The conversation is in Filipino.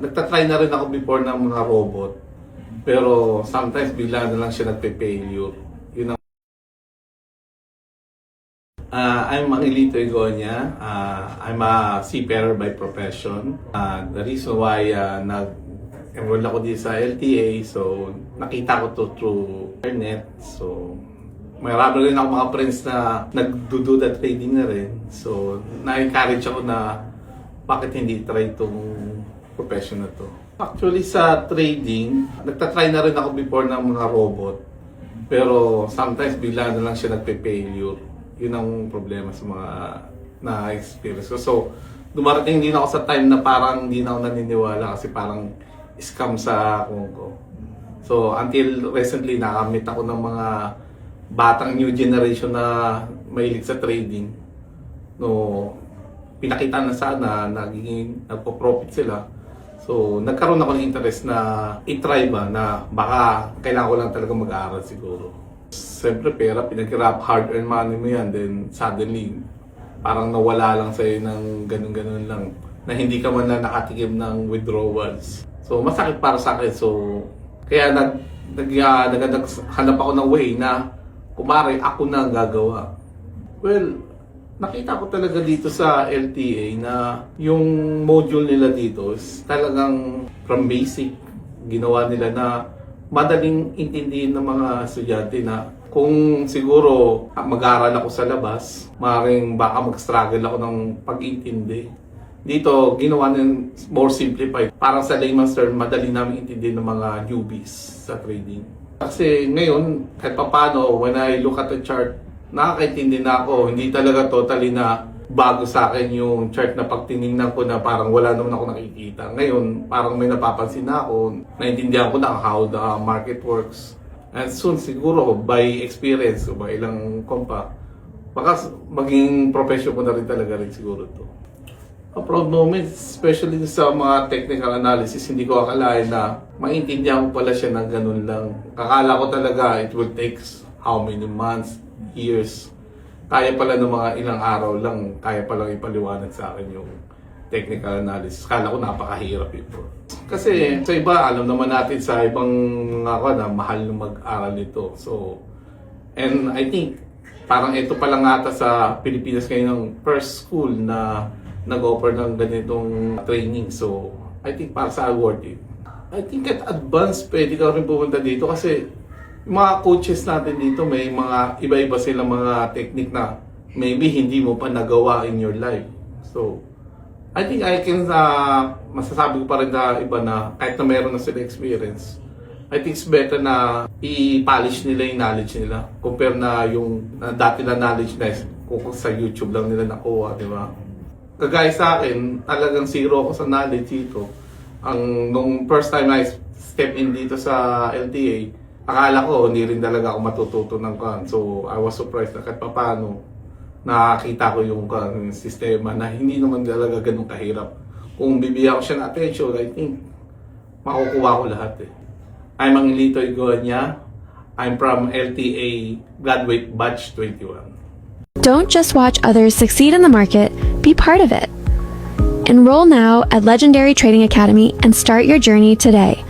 Nagtatry na rin ako before ng mga robot. Pero sometimes bigla na lang siya nagpe-failure. Yun ang... I'm Angelito Igonia. I'm a seafarer by profession. The reason why nag-enroll ako dito sa LTA, so nakita ko to through internet. So marami rin ako mga friends na nagdududa trading na rin. So na-encourage ako na bakit hindi try itong profession na to. Actually sa trading, nagtatry na rin ako before ng mga robot. Pero sometimes bigla na lang siya nagpe-failure. Yun ang problema sa mga na-experience ko. So dumarating din ako sa time na parang hindi na ako naniniwala kasi parang scam sa akong ko. So until recently nakamit ako ng mga batang new generation na mahilig sa trading. No, pinakita na sana naging nagpo-profit sila. So nagkaroon ako ng interest na i-try ba na baka kailangan ko lang talaga mag-aaral siguro. Siyempre pera, pinaghirap, hard-earned money mo yan, then suddenly parang nawala lang sa'yo ng ganun-ganun lang na hindi ka man lang nakatikim ng withdrawals. So masakit para sa akin. So kaya naghanap ako ng way na kumare ako na ang gagawa. Well, nakita ko talaga dito sa LTA na yung module nila dito is talagang from basic ginawa nila na madaling intindihin ng mga estudyante na kung siguro mag-aaral ako sa labas, maaaring baka mag-struggle ako ng pag-intindi. Dito, ginawa ng more simplified. Parang sa layman's term, madali namin intindihin ng mga newbies sa trading. Kasi ngayon, kahit paano, when I look at the chart, nakakaintindi na ako. Hindi talaga totally na bago sa akin yung chart na pag tinignan ko na parang wala naman ako nakikita. Ngayon, parang may napapansin na ako. Naintindihan ko na how the market works. And soon, siguro, by experience, o by ilang kompa, baka maging profession ko na rin talaga rin siguro to. A proud moment, especially sa mga technical analysis, hindi ko akalain na maintindihan ko pala siya ng ganun lang. Akala ko talaga it will take how many months, years. Kaya pala ng mga ilang araw lang, kaya palang ipaliwanag sa akin yung technical analysis. Akala ko napakahirap ito. Kasi sa iba, alam naman natin sa ibang na mahal na mag-aral nito. So, and I think parang ito pa lang ata sa Pilipinas ngayon ng first school na nag-offer ng ganitong training. So, I think para sa worth it. I think at advanced, pwede ka rin pumunta dito kasi yung mga coaches natin dito, may mga iba-iba silang mga technique na maybe hindi mo pa nagawa in your life. So, I think I can, masasabi ko pa rin na iba na kahit na meron na sila experience, I think it's better na i-polish nila yung knowledge nila compare na yung dati na knowledge na kung sa YouTube lang nila nakuha, di ba? Kagaya sa akin, talagang zero ako sa knowledge dito. Nung first time I step in dito sa LTA, akala ko hindi rin talaga ako matututo ng kan. So I was surprised na kahit paano nakakita ko yung sistema na hindi naman talaga ganun kahirap. Kung bibigyan ko siya ng attention, I think makukuha ko lahat eh. I'm Angelito Igonia. I'm from LTA Graduate Batch 21. Don't just watch others succeed in the market, be part of it. Enroll now at Legendary Trading Academy and start your journey today